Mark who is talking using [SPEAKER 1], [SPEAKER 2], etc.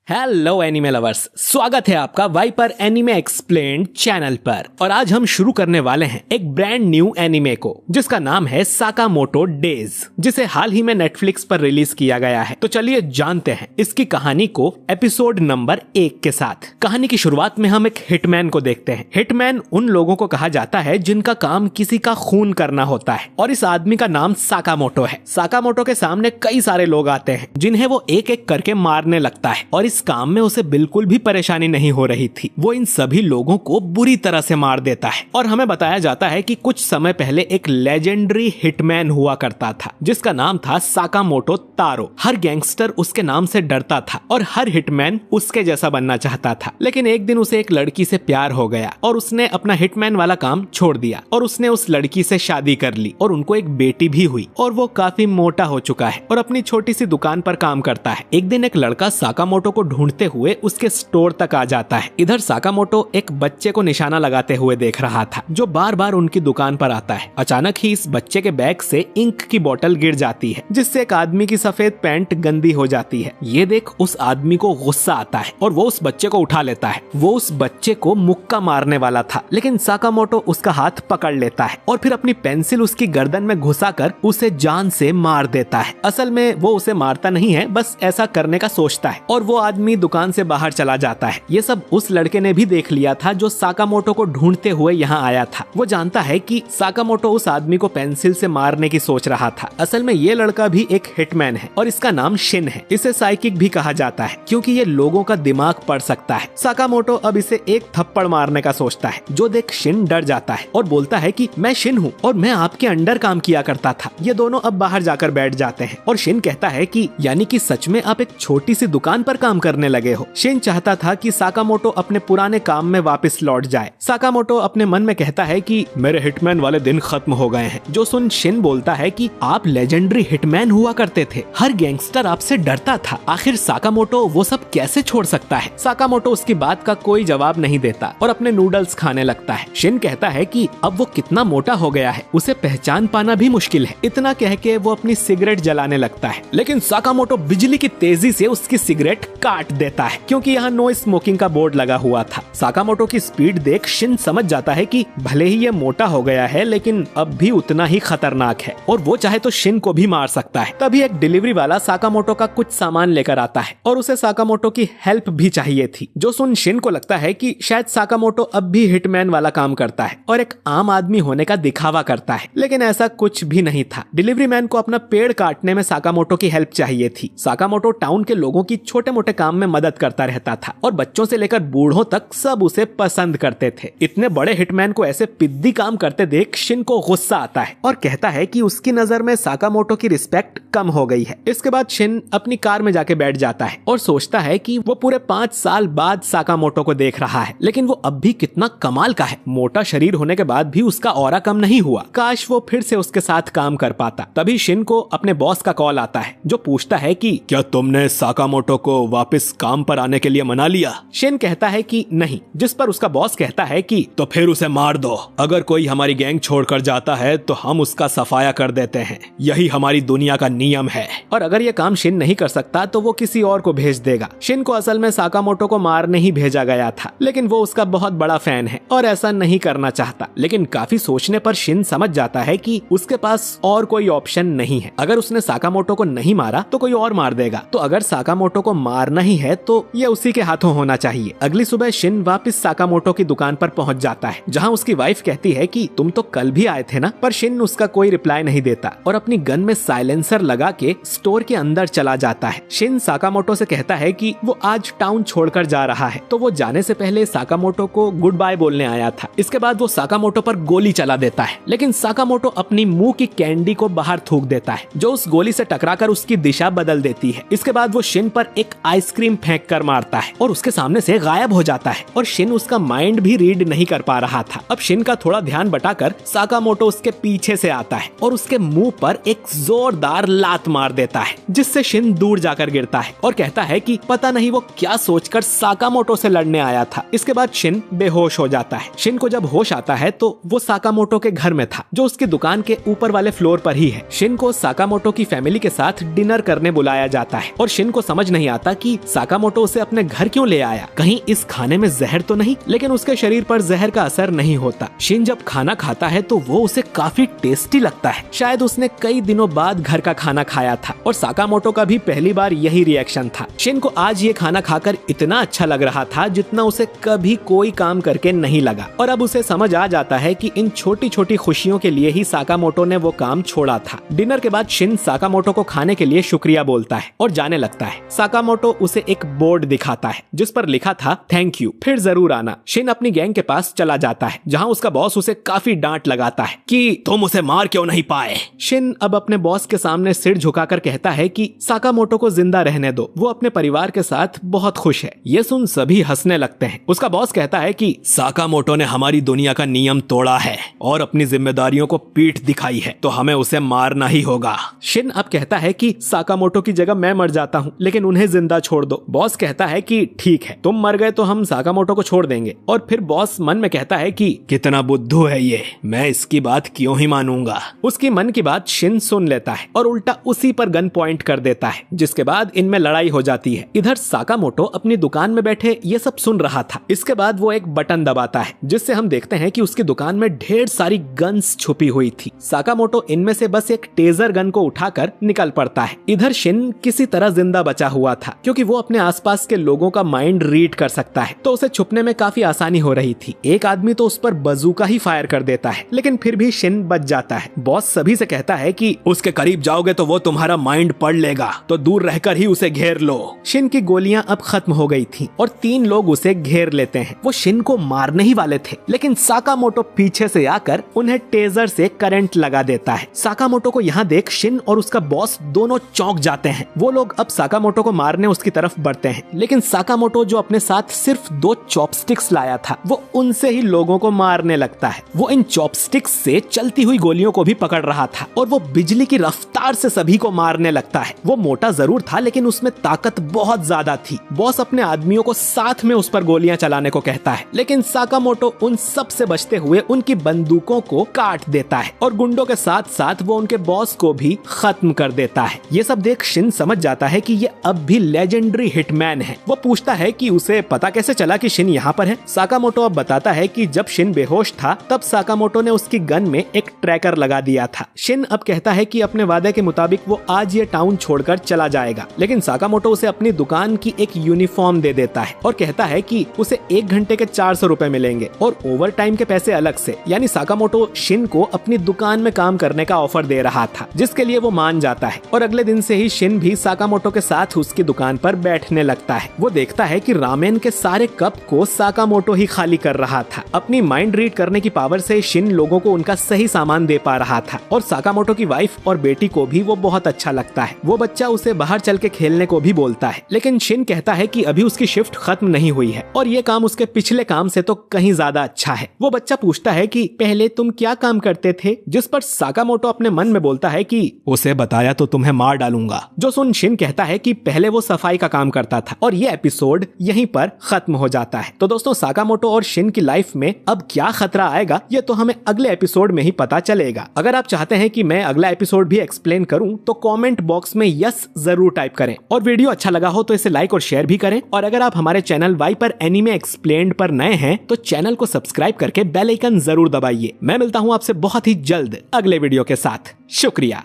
[SPEAKER 1] Hello anime lovers, स्वागत है आपका वाइपर एनिमे एक्सप्लेन्ड चैनल पर। और आज हम शुरू करने वाले हैं एक ब्रांड न्यू एनिमे को जिसका नाम है साकामोटो डेज, जिसे हाल ही में नेटफ्लिक्स पर रिलीज किया गया है। तो चलिए जानते हैं इसकी कहानी को एपिसोड नंबर 1 के साथ। कहानी की शुरुआत में हम एक हिटमैन को देखते हैं। हिटमैन उन लोगों को कहा जाता है जिनका काम किसी का खून करना होता है, और इस आदमी का नाम साकामोटो है। साकामोटो के सामने कई सारे लोग आते हैं जिन्हें वो एक एक करके मारने लगता है, और इस काम में उसे बिल्कुल भी परेशानी नहीं हो रही थी। वो इन सभी लोगों को बुरी तरह से मार देता है। और हमें बताया जाता है कि कुछ समय पहले एक लेजेंडरी हिटमैन हुआ करता था जिसका नाम था साकामोटो तारो। हर गैंगस्टर उसके नाम से डरता था और हर हिटमैन उसके जैसा बनना चाहता था। लेकिन एक दिन उसे एक लड़की से प्यार हो गया और उसने अपना हिटमैन वाला काम छोड़ दिया और उसने उस लड़की से शादी कर ली और उनको एक बेटी भी हुई। और वो काफी मोटा हो चुका है और अपनी छोटी सी दुकान पर काम करता है। एक दिन एक लड़का साकामोटो को ढूंढते हुए उसके स्टोर तक आ जाता है। इधर साकामोटो एक बच्चे को निशाना लगाते हुए देख रहा था जो बार बार उनकी दुकान पर आता है। अचानक ही इस बच्चे के बैग से इंक की बोतल गिर जाती है जिससे एक आदमी की सफेद पैंट गंदी हो जाती है। ये देख उस आदमी को गुस्सा आता है और वो उस बच्चे को उठा लेता है। वो उस बच्चे को मुक्का मारने वाला था, लेकिन साकामोटो उसका हाथ पकड़ लेता है और फिर अपनी पेंसिल उसकी गर्दन में घुसाकर उसे जान से मार देता है। असल में वो उसे मारता नहीं है, बस ऐसा करने का सोचता है और वो आदमी दुकान से बाहर चला जाता है। ये सब उस लड़के ने भी देख लिया था जो साकामोटो को ढूंढते हुए यहाँ आया था। वो जानता है कि साकामोटो उस आदमी को पेंसिल से मारने की सोच रहा था। असल में ये लड़का भी एक हिटमैन है और इसका नाम शिन है। इसे साइकिक भी कहा जाता है क्योंकि ये लोगों का दिमाग पढ़ सकता है। साकामोटो अब इसे एक थप्पड़ मारने का सोचता है, जो देख शिन डर जाता है और बोलता है कि मैं शिन हूँ और मैं आपके अंडर काम किया करता था। ये दोनों अब बाहर जाकर बैठ जाते हैं और शिन कहता है कि यानी कि सच में आप एक छोटी सी दुकान पर काम करने लगे हो। शिन चाहता था कि साकामोटो अपने पुराने काम में वापस लौट जाए। साकामोटो अपने मन में कहता है कि मेरे हिटमैन वाले दिन खत्म हो गए हैं। जो सुन शिन बोलता है कि आप लेजेंडरी हिटमैन हुआ करते थे, हर गैंगस्टर आपसे डरता था, आखिर साकामोटो वो सब कैसे छोड़ सकता है। साकामोटो उसकी बात का कोई जवाब नहीं देता और अपने नूडल्स खाने लगता है। शिन कहता है कि अब वो कितना मोटा हो गया है, उसे पहचान पाना भी मुश्किल है। इतना कह के वो अपनी सिगरेट जलाने लगता है, लेकिन साकामोटो बिजली की तेजी से उसकी सिगरेट काट देता है क्योंकि यहाँ नो स्मोकिंग का बोर्ड लगा हुआ था। साकामोटो की स्पीड देख शिन समझ जाता है कि भले ही ये मोटा हो गया है लेकिन अब भी उतना ही खतरनाक है और वो चाहे तो शिन को भी मार सकता है। तभी एक डिलीवरी वाला साकामोटो का कुछ सामान लेकर आता है और उसे साकामोटो की हेल्प भी चाहिए थी। जो सुन शिन को लगता है कि शायद साकामोटो अब भी हिटमैन वाला काम करता है और एक आम आदमी होने का दिखावा करता है, लेकिन ऐसा कुछ भी नहीं था। डिलीवरी मैन को अपना पेड़ काटने में साकामोटो की हेल्प चाहिए थी। साकामोटो टाउन के लोगों की छोटे मोटे काम में मदद करता रहता था और बच्चों से लेकर बूढ़ों तक सब उसे पसंद करते थे। इतने बड़े हिटमैन को ऐसे पिद्दी काम करते देख शिन को गुस्सा आता है और कहता है कि उसकी नजर में साकामोटो की रिस्पेक्ट कम हो गई है। इसके बाद शिन अपनी कार में जाके बैठ जाता है और सोचता है कि वो पूरे 5 साल बाद साकामोटो को देख रहा है, लेकिन वो अब भी कितना कमाल का है। मोटा शरीर होने के बाद भी उसका ऑरा कम नहीं हुआ। काश वो फिर से उसके साथ काम कर पाता। तभी शिन को अपने बॉस का कॉल आता है जो पूछता है कि क्या तुमने साकामोटो को वापस काम पर आने के लिए मना लिया। शिन कहता है कि नहीं, जिस पर उसका बॉस कहता है कि तो फिर उसे मार दो। अगर कोई हमारी गैंग छोड़कर जाता है तो हम उसका सफाया कर देते हैं, यही हमारी दुनिया का नियम है। और अगर ये काम शिन नहीं कर सकता तो वो किसी और को भेज देगा। शिन को असल में साकामोटो को मारने ही भेजा गया था, लेकिन वो उसका बहुत बड़ा फैन है और ऐसा नहीं करना चाहता। लेकिन काफी सोचने पर शिन समझ जाता है कि उसके पास और कोई ऑप्शन नहीं है। अगर उसने साकामोटो को नहीं मारा तो कोई और मार देगा, तो अगर साकामोटो को मारना ही है तो ये उसी के हाथों होना चाहिए। अगली सुबह शिन वापस साकामोटो की दुकान पर पहुंच जाता है जहां उसकी वाइफ कहती है कि तुम तो कल भी आए थे ना, पर शिन उसका कोई रिप्लाई नहीं देता और अपनी गन में साइलेंसर लगा के स्टोर के अंदर चला जाता है। शिन साकामोटो से कहता है कि वो आज टाउन छोड़कर जा रहा है, तो वो जाने से पहले साकामोटो को गुड बाय बोलने आया था। इसके बाद वो साकामोटो पर गोली चला देता है, लेकिन साकामोटो अपनी मुंह की कैंडी को बाहर थूक देता है जो उस गोली से टकराकर उसकी दिशा बदल देती है। इसके बाद वो शिन पर एक आइसक्रीम फेंक कर मारता है और उसके सामने से गायब हो जाता है और शिन उसका माइंड भी रीड नहीं कर पा रहा था। अब शिन का थोड़ा ध्यान बटाकर साकामोटो उसके पीछे से आता है और उसके मुंह पर एक जोरदार लात मार देता है जिससे शिन दूर जाकर गिरता है और कहता है कि पता नहीं वो क्या सोचकर साकामोटो से लड़ने आया था। इसके बाद शिन बेहोश हो जाता है। शिन को जब होश आता है तो वो साकामोटो के घर में था जो उसकी दुकान के ऊपर वाले फ्लोर पर ही है। शिन को साकामोटो की फैमिली के साथ डिनर करने बुलाया जाता है और शिन को समझ नहीं आता कि कि साकामोटो उसे अपने घर क्यों ले आया, कहीं इस खाने में जहर तो नहीं। लेकिन उसके शरीर पर जहर का असर नहीं होता। शिन जब खाना खाता है तो वो उसे काफी टेस्टी लगता है। शायद उसने कई दिनों बाद घर का खाना खाया था और साकामोटो का भी पहली बार यही रिएक्शन था। शिन को आज ये खाना खाकर इतना अच्छा लग रहा था जितना उसे कभी कोई काम करके नहीं लगा। और अब उसे समझ आ जाता है कि इन छोटी छोटी खुशियों के लिए ही साकामोटो ने वो काम छोड़ा था। डिनर के बाद शिन साकामोटो को खाने के लिए शुक्रिया बोलता है और जाने लगता है। साकामोटो उसे एक बोर्ड दिखाता है जिस पर लिखा था थैंक यू, फिर जरूर आना। शिन अपनी गैंग के पास चला जाता है जहाँ उसका बॉस उसे काफी डांट लगाता है कि तुम उसे मार क्यों नहीं पाए। शिन अब अपने बॉस के सामने सिर झुकाकर कहता है कि साकामोटो को जिंदा रहने दो, वो अपने परिवार के साथ बहुत खुश है। ये सुन सभी हंसने लगते हैं। उसका बॉस कहता है कि साकामोटो ने हमारी दुनिया का नियम तोड़ा है और अपनी जिम्मेदारियों को पीठ दिखाई है, तो हमें उसे मारना ही होगा। शिन अब कहता है कि साकामोटो की जगह मैं मर जाता हूँ, लेकिन उन्हें जिंदा छोड़ दो। बॉस कहता है कि ठीक है, तुम मर गए तो हम साकामोटो को छोड़ देंगे। और फिर बॉस मन में कहता है कि कितना बुद्धू है ये, मैं इसकी बात क्यों ही मानूंगा। उसकी मन की बात शिन सुन लेता है और उल्टा उसी पर गन पॉइंट कर देता है, जिसके बाद इनमें लड़ाई हो जाती है। इधर साकामोटो अपनी दुकान में बैठे ये सब सुन रहा था। इसके बाद वो एक बटन दबाता है जिससे हम देखते हैं कि उसकी दुकान में ढेर सारी गन्स छुपी हुई थी। साकामोटो इनमें से बस एक टेजर गन को उठाकर निकल पड़ता है। इधर शिन किसी तरह जिंदा बचा हुआ था क्योंकि वो अपने आसपास के लोगों का माइंड रीड कर सकता है, तो उसे छुपने में काफी आसानी हो रही थी। एक आदमी तो उस पर बजूका ही फायर कर देता है, लेकिन फिर भी शिन बच जाता है। बॉस सभी से कहता है कि उसके करीब जाओगे तो वो तुम्हारा माइंड पढ़ लेगा, तो दूर रहकर ही उसे घेर लो। शिन की गोलियां अब खत्म हो गई थी और 3 लोग उसे घेर लेते हैं। वो शिन को मारने ही वाले थे, लेकिन साकामोटो पीछे से आकर उन्हें टेजर से करंट लगा देता है। साकामोटो को यहाँ देख शिन और उसका बॉस दोनों चौंक जाते हैं। वो लोग अब साकामोटो को मारने उसकी तरफ बढ़ते हैं, लेकिन साकामोटो जो अपने साथ सिर्फ 2 चॉपस्टिक्स लाया था, वो उनसे ही लोगों को मारने लगता है। वो इन चॉपस्टिक्स से चलती हुई गोलियों को भी पकड़ रहा था और वो बिजली की रफ्तार से सभी को मारने लगता है। वो मोटा जरूर था, लेकिन उसमें ताकत बहुत ज्यादा थी। बॉस अपने आदमियों को साथ में उस पर गोलियां चलाने को कहता है, लेकिन साकामोटो उन सब से बचते हुए उनकी बंदूकों को काट देता है और गुंडों के साथ साथ वो उनके बॉस को भी खत्म कर देता है। ये सब देख शिन समझ जाता है कि ये अब भी लेजेंडरी हिटमैन है। वो पूछता है कि उसे पता कैसे चला कि शिन यहाँ पर है। साकामोटो अब बताता है कि जब शिन बेहोश था तब साकामोटो ने उसकी गन में एक ट्रैकर लगा दिया था। शिन अब कहता है कि अपने वादे के मुताबिक वो आज ये टाउन छोड़कर चला जाएगा, लेकिन साकामोटो उसे अपनी दुकान की एक यूनिफॉर्म दे देता है और कहता है कि उसे 1 घंटे के 400 रुपए मिलेंगे और ओवर टाइम के पैसे अलग से। यानी साकामोटो शिन को अपनी दुकान में काम करने का ऑफर दे रहा था, जिसके लिए वो मान जाता है। और अगले दिन से ही शिन भी साकामोटो के साथ उसकी दुकान पर बैठने लगता है। वो देखता है कि रामेन के सारे कप को साकामोटो ही खाली कर रहा था। अपनी माइंड रीड करने की पावर से शिन लोगों को उनका सही सामान दे पा रहा था और साकामोटो की वाइफ और बेटी को भी वो बहुत अच्छा लगता है। वो बच्चा उसे बाहर चल के खेलने को भी बोलता है, लेकिन शिन कहता है कि अभी उसकी शिफ्ट खत्म नहीं हुई है और ये काम उसके पिछले काम से तो कहीं ज्यादा अच्छा है। वो बच्चा पूछता है कि पहले तुम क्या काम करते थे, जिस पर साकामोटो अपने मन में बोलता है कि उसे बताया तो तुम्हें मार डालूंगा। जो सुन शिन कहता है कि पहले वो सफाई का काम करता था और ये एपिसोड यहीं पर खत्म हो जाता है। तो दोस्तों, साकामोटो और शिन की लाइफ में अब क्या खतरा आएगा ये तो हमें अगले एपिसोड में ही पता चलेगा। अगर आप चाहते हैं कि मैं अगला एपिसोड भी एक्सप्लेन करूं तो कमेंट बॉक्स में यस जरूर टाइप करें और वीडियो अच्छा लगा हो तो इसे लाइक और शेयर भी करें। और अगर आप हमारे चैनल वाइपर एनीमे एक्सप्लेन्ड पर नए हैं तो चैनल को सब्सक्राइब करके बेल आइकन जरूर दबाइए। मैं मिलता हूं आपसे बहुत ही जल्द अगले वीडियो के साथ। शुक्रिया।